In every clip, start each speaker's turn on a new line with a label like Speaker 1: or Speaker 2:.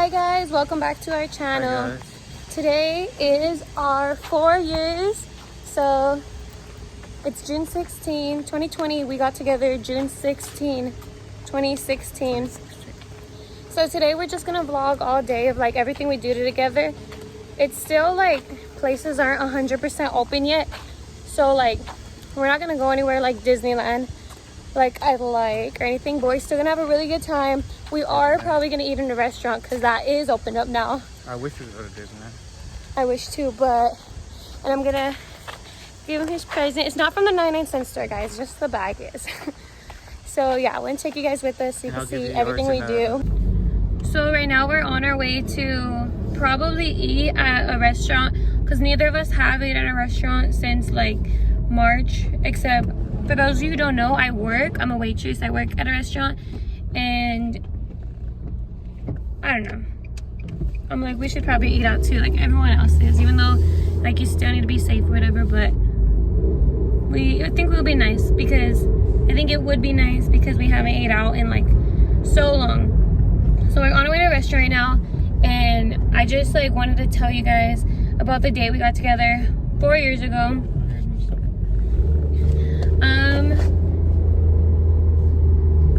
Speaker 1: Hi guys, welcome back to our channel. Today is our 4 years, so it's June 16, 2020. We got together June 16, 2016. So today we're just gonna vlog all day of like everything we do together. It's still like places aren't 100% open yet, so like we're not gonna go anywhere like Disneyland like I like or anything, but we're still gonna have a really good time. We are probably gonna eat in a restaurant because that is opened up now.
Speaker 2: I wish we could go to Disneyland.
Speaker 1: I wish too, and I'm gonna give him his present. It's not from the 99-cent store, guys, just the bag is. So yeah, I want to take you guys with us so you can see everything we do. So right now we're on our way to probably eat at a restaurant because neither of us have eaten at a restaurant since like March, except for those of you who don't know, I work. I'm a waitress. I work at a restaurant, and I don't know. I'm like, we should probably eat out too, like everyone else is, even though like you still need to be safe or whatever, but I think we'll be nice because I think it would be nice because we haven't ate out in like so long. So we're on our way to a restaurant right now, and I just like wanted to tell you guys about the day we got together 4 years ago.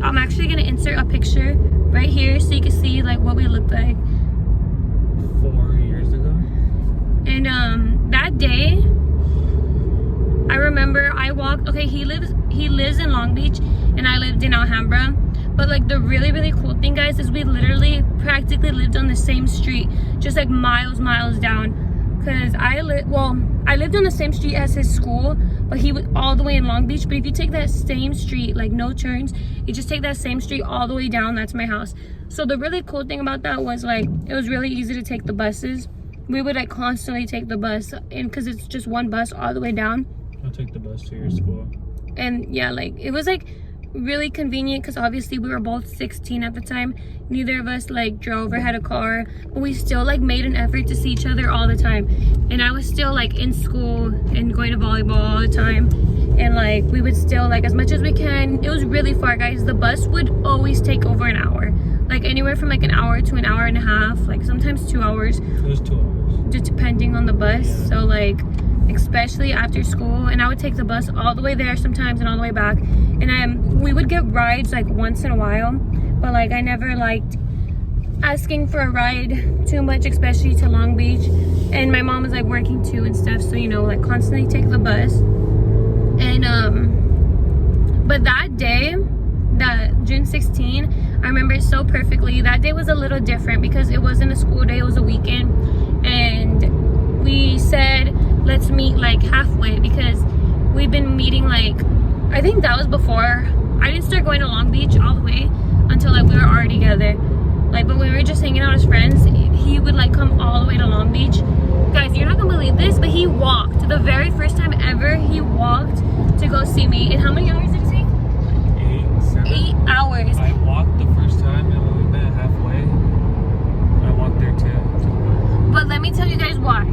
Speaker 1: I'm actually gonna insert a picture right here so you can see like what we looked like
Speaker 2: 4 years ago.
Speaker 1: And that day I remember I walked, okay, he lives in Long Beach and I lived in Alhambra, but like the really cool thing, guys, is we literally practically lived on the same street, just like miles down, because I lived on the same street as his school, but he was all the way in Long Beach. But if you take that same street, like no turns, you just take that same street all the way down, that's my house. So the really cool thing about that was like it was really easy to take the buses. We would like constantly take the bus, and because it's just one bus all the way down.
Speaker 2: I'll take the bus to your school.
Speaker 1: And yeah, like it was like really convenient because obviously we were both 16 at the time. Neither of us like drove or had a car, but we still like made an effort to see each other all the time. And I was still like in school and going to volleyball all the time, and like we would still like as much as we can. It was really far, guys. The bus would always take over an hour, like anywhere from like an hour to an hour and a half, like sometimes 2 hours.
Speaker 2: It was 2 hours,
Speaker 1: just depending on the bus.
Speaker 2: Yeah.
Speaker 1: So like especially after school, and I would take the bus all the way there sometimes and all the way back, and we would get rides like once in a while, but like I never liked asking for a ride too much, especially to Long Beach, and my mom was like working too and stuff, so you know, like constantly take the bus. And but that day, that June 16, I remember it so perfectly. That day was a little different because it wasn't a school day, it was a weekend, and we said let's meet like halfway because we've been meeting like, I think that was before I didn't start going to Long Beach all the way until like we were already together. Like, but when we were just hanging out as friends, he would like come all the way to Long Beach. Guys, you're not gonna believe this, but he walked the very first time ever. He walked to go see me. And how many hours did it take? 8 hours.
Speaker 2: I walked the first time, and when we met halfway, I walked there too.
Speaker 1: But let me tell you guys why.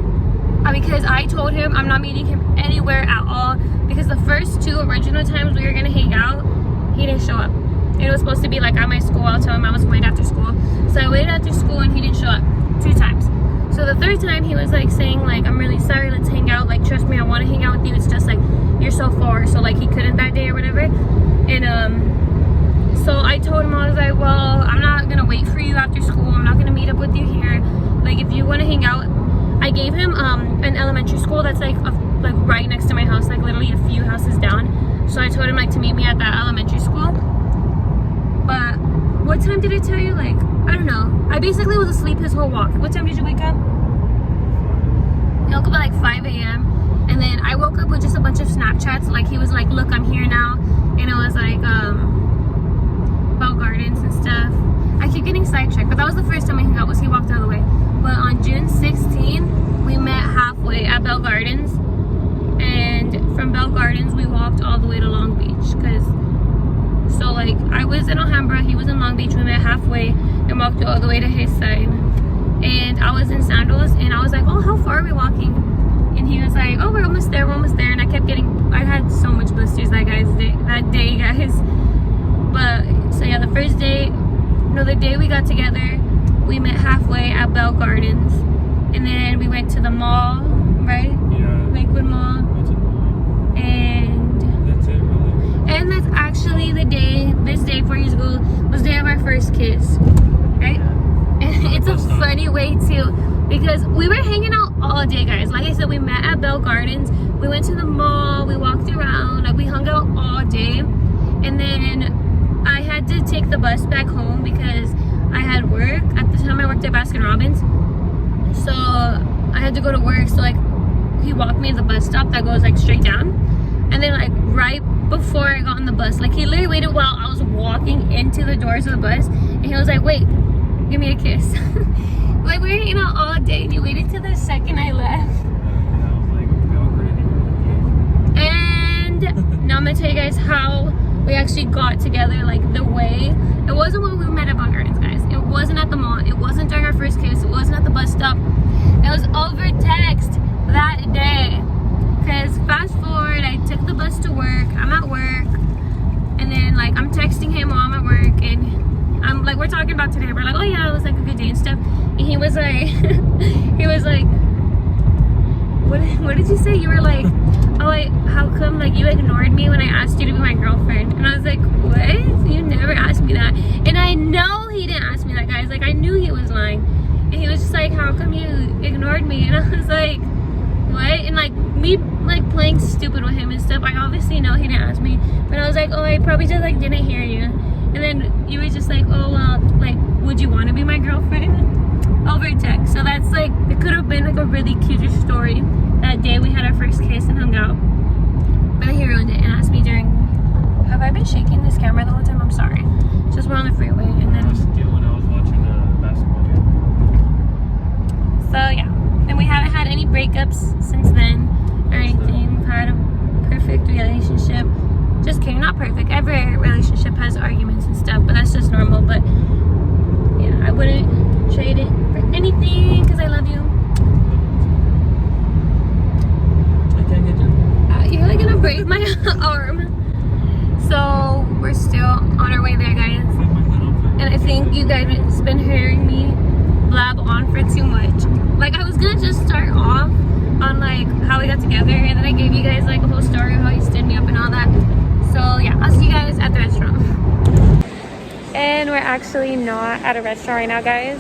Speaker 1: Because I told him I'm not meeting him anywhere at all, because the first 2 original times we were gonna hang out, he didn't show up. It was supposed to be like at my school. I'll tell him I was waiting after school. So I waited after school and he didn't show up 2 times. So the 3rd time he was like saying like, I'm really sorry, let's hang out, like trust me, I want to hang out with you, it's just like you're so far. So like he couldn't that day or whatever. And so I told him, I was like, well, I'm not gonna wait for you after school, I'm not gonna meet up with you here. Like if you want to hang out, I gave him an elementary school that's like right next to my house, like literally a few houses down. So I told him like to meet me at that elementary school. But what time did I tell you? Like, I don't know. I basically was asleep his whole walk. What time did you wake up? I woke up at like 5 a.m. And then I woke up with just a bunch of Snapchats. Like he was like, look, I'm here now. And it was like Bell Gardens and stuff. I keep getting sidetracked, but that was the first time I hung out, was he walked all the way. But on June 16, we met halfway at Bell Gardens, and from Bell Gardens we walked all the way to Long Beach. So like I was in Alhambra, he was in Long Beach, we met halfway and walked all the way to his side. And I was in sandals, and I was like, oh, how far are we walking? And he was like, oh, we're almost there. And I kept I had so much blisters that day, guys. But so yeah, the day we got together, we met halfway at Bell Gardens, and then we went to the mall, right?
Speaker 2: Yeah.
Speaker 1: Lakewood Mall.
Speaker 2: What's it called?
Speaker 1: And
Speaker 2: That's it, really.
Speaker 1: And that's actually the day, this day 4 years ago, was the day of our first kiss, right? And it's a funny way too, because we were hanging out all day, guys. Like I said, we met at Bell Gardens. We went to the mall, we walked around, like we hung out all day. And then I had to take the bus back home because I had work. At the time I worked at Baskin Robbins. So I had to go to work. So like he walked me to the bus stop that goes like straight down. And then like right before I got on the bus, like he literally waited while I was walking into the doors of the bus. And he was like, wait, give me a kiss. Like we were hanging out all day and he waited till the second I left. And now I'm gonna tell you guys how we actually got together, like the way. It wasn't when we met at Bell Gardens, guys. It wasn't at the mall. It wasn't during our first kiss. It wasn't at the bus stop. It was over text that day. Because fast forward, I took the bus to work. I'm at work. And then like I'm texting him while I'm at work. And I'm like, we're talking about today. We're like, oh yeah, it was like a good day and stuff. And he was like, what did you say? You were like, oh wait, how come like you ignored me when I asked you to be my girlfriend? And I was like, what? You never asked me that. And I know he didn't ask me that, guys. Like I knew he was lying. And he was just like, how come you ignored me? And I was like, what? And like me like playing stupid with him and stuff. I obviously know he didn't ask me. But I was like, oh, I probably just like didn't hear you. And then you were just like, oh well, like would you want to be my girlfriend? Over text. So that's like, it could have been like a really cute story. That day we had our first kiss and hung out. But he ruined it and asked me during, have I been shaking this camera the whole time? I'm sorry. Just we're on the freeway and then.
Speaker 2: When I was watching the basketball game.
Speaker 1: So yeah, and we haven't had any breakups since then or anything. We've had a perfect relationship. Just kidding, not perfect. Every relationship has arguments and stuff, but that's just normal. But yeah, I wouldn't trade it for anything because I love you.
Speaker 2: I can't get you.
Speaker 1: You're like gonna break my arm. So we're still on our way there, guys. And I think you guys have been hearing me blab on for too much. Like I was gonna just start off on like how we got together, and then I gave you guys like a whole story of how you stood me up and all that. So yeah, I'll see you guys at the restaurant. And we're actually not at a restaurant right now, guys.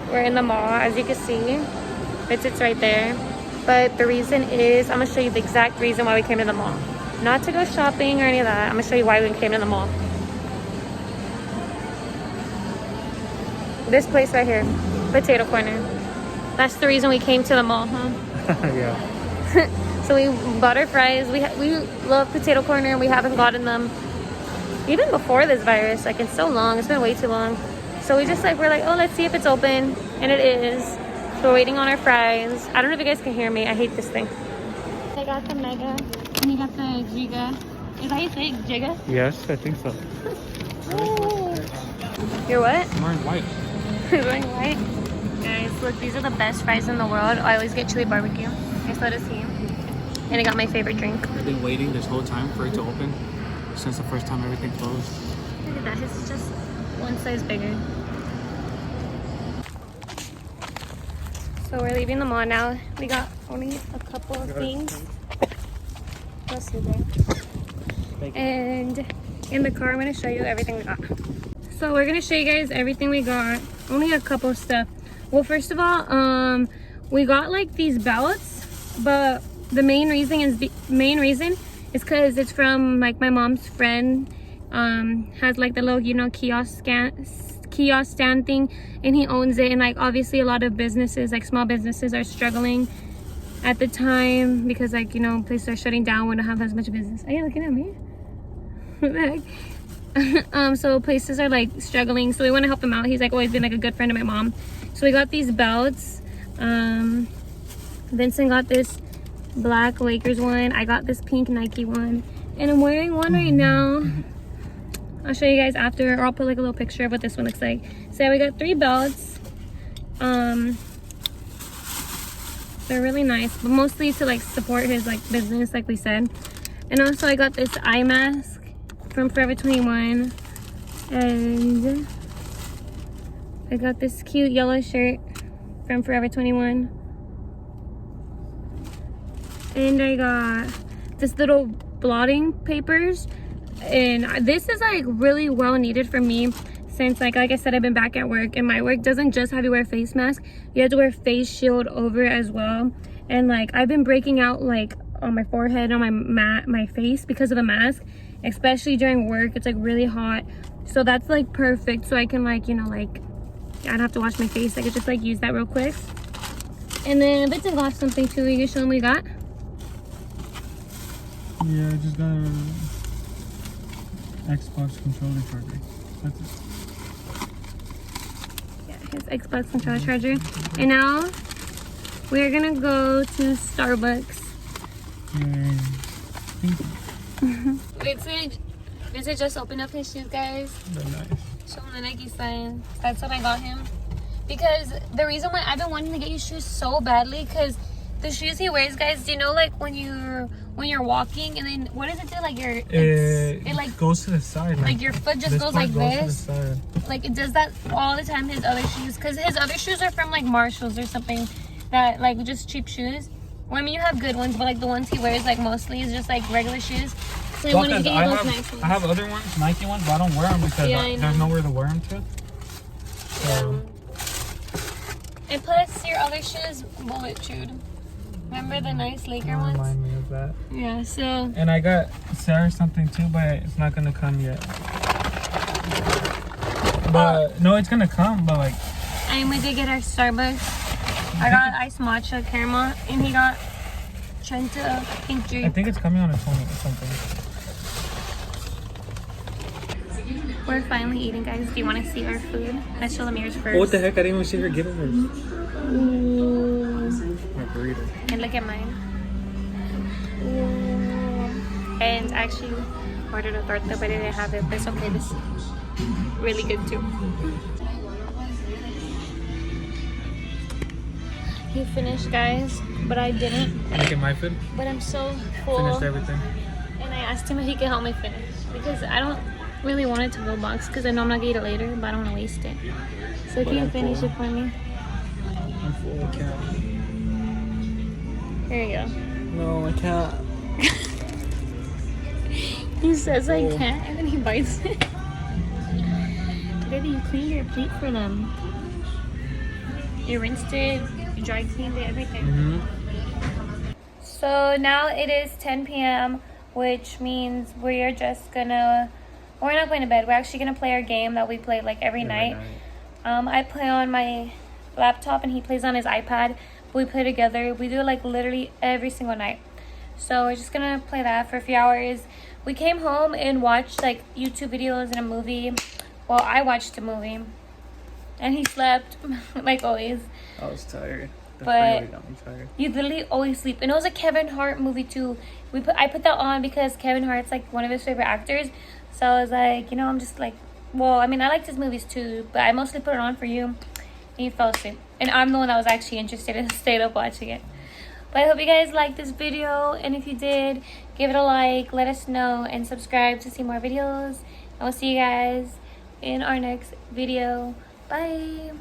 Speaker 1: We're in the mall, as you can see. It's right there. But the reason is, I'm gonna show you the exact reason why we came to the mall. Not to go shopping or any of that. I'm gonna show you why we came to the mall. This place right here, Potato Corner. That's the reason we came to the mall, huh?
Speaker 2: Yeah.
Speaker 1: So we bought our fries. We love Potato Corner. We haven't gotten them even before this virus. Like it's so long. It's been way too long. So we're like, oh, let's see if it's open, and it is. So we're waiting on our fries. I don't know if you guys can hear me. I hate this thing. I got the Mega, and you got the Giga. Is that how you say it? Giga?
Speaker 2: Yes, I think so.
Speaker 1: You're what?
Speaker 2: I'm wearing white.
Speaker 1: You're wearing white? Guys, look, these are the best fries in the world. I always get chili barbecue. And so does he. And I got my favorite drink.
Speaker 2: I've been waiting this whole time for it to open since the first time everything closed.
Speaker 1: Look at that. His is just one size bigger. So we're leaving the mall now. We got only a couple of things. Let's see there. And in the car, I'm going to show you everything we got. So we're going to show you guys everything we got. Only a couple of stuff. Well, first of all, we got like these belts, but the main reason is because it's from like my mom's friend. Has like the little, you know, kiosk stand thing, and he owns it. And like obviously a lot of businesses, like small businesses, are struggling at the time because like, you know, places are shutting down. We don't have as much business. Are you looking at me? What the heck? So places are like struggling, so we want to help him out. He's like always been like a good friend of my mom. So we got these belts. Vincent got this black Lakers one. I got this pink Nike one, and I'm wearing one right now. I'll show you guys after, or I'll put like a little picture of what this one looks like. So yeah, we got 3 belts. They're really nice, but mostly to like support his like business, like we said. And also I got this eye mask from Forever 21, and I got this cute yellow shirt from Forever 21. And I got this little blotting papers. And this is like really well needed for me since like I said, I've been back at work. And my work doesn't just have you wear a face mask. You have to wear a face shield over it as well. And like I've been breaking out like on my forehead, on my face because of the mask. Especially during work, it's like really hot. So that's like perfect. So I can like, you know, like I don't have to wash my face. I could just like use that real quick. And then Vincent got something too. You can show them what you got.
Speaker 2: Yeah, I just got a Xbox controller charger. That's it.
Speaker 1: Yeah, his Xbox controller charger. And now we're gonna go to Starbucks.
Speaker 2: Yay. Thank you.
Speaker 1: Vincent just opened up his shoes, guys.
Speaker 2: They're nice.
Speaker 1: Show him the Nike sign. That's what I got him. Because the reason why I've been wanting to get you shoes so badly, because the shoes he wears, guys, do you know like when you're walking and then what does it do? Like it like
Speaker 2: goes to the side.
Speaker 1: Like your foot just goes like this.
Speaker 2: To the side.
Speaker 1: Like it does that all the time. His other shoes, because his other shoes are from like Marshalls or something, that like just cheap shoes. Well, I mean you have good ones, but like the ones he wears like mostly is just like regular shoes. So I wanted to get you those nice ones.
Speaker 2: I have other ones, Nike ones, but I don't wear them because there's nowhere to wear them to. So.
Speaker 1: And plus your other shoes bullet chewed. Remember the nice Laker ones?
Speaker 2: Remind me of that.
Speaker 1: Yeah, so.
Speaker 2: And I got Sarah something too, but it's not gonna come yet. But no, it's gonna come, but like.
Speaker 1: And we did get our Starbucks. I got iced matcha caramel, and he got Trenta pink drink.
Speaker 2: I think it's coming on a 20 or something.
Speaker 1: We're finally eating, guys. Do you want to see our food? Let's show them yours first.
Speaker 2: What the heck? I didn't even see her get hers.
Speaker 1: Ooh.
Speaker 2: My burrito.
Speaker 1: And look at mine. Ooh. And I actually ordered a torta, but I didn't have it. But it's okay. This is really good too. He finished, guys, but I didn't.
Speaker 2: Look at my food.
Speaker 1: But I'm so full.
Speaker 2: Finished everything.
Speaker 1: And I asked him if he could help me finish because I don't really want it to go box because I know I'm not gonna eat it later, but I don't want to waste it. So if you can finish it for me.
Speaker 2: I'm full. I can't.
Speaker 1: Here you go.
Speaker 2: No, I can't.
Speaker 1: He says I can't, and then he bites it. Baby, you cleaned your plate for them. You rinsed it, you dry cleaned it, everything.
Speaker 2: Mm-hmm.
Speaker 1: So now it is 10 p.m., which means we're just gonna, we're not going to bed. We're actually gonna play our game that we play like every night. I play on my laptop and he plays on his iPad. We play together. We do it like literally every single night. So we're just gonna play that for a few hours. We came home and watched like YouTube videos and a movie. Well, I watched a movie. And he slept, like always.
Speaker 2: I was tired.
Speaker 1: But
Speaker 2: really got me tired.
Speaker 1: you literally always sleep. And it was a Kevin Hart movie too. I put that on because Kevin Hart's like one of his favorite actors. So I was like, you know, I'm just like, well, I mean, I liked his movies too, but I mostly put it on for you. And you fell asleep. And I'm the one that was actually interested and stayed up watching it. But I hope you guys liked this video. And if you did, give it a like, let us know, and subscribe to see more videos. And we'll see you guys in our next video. Bye.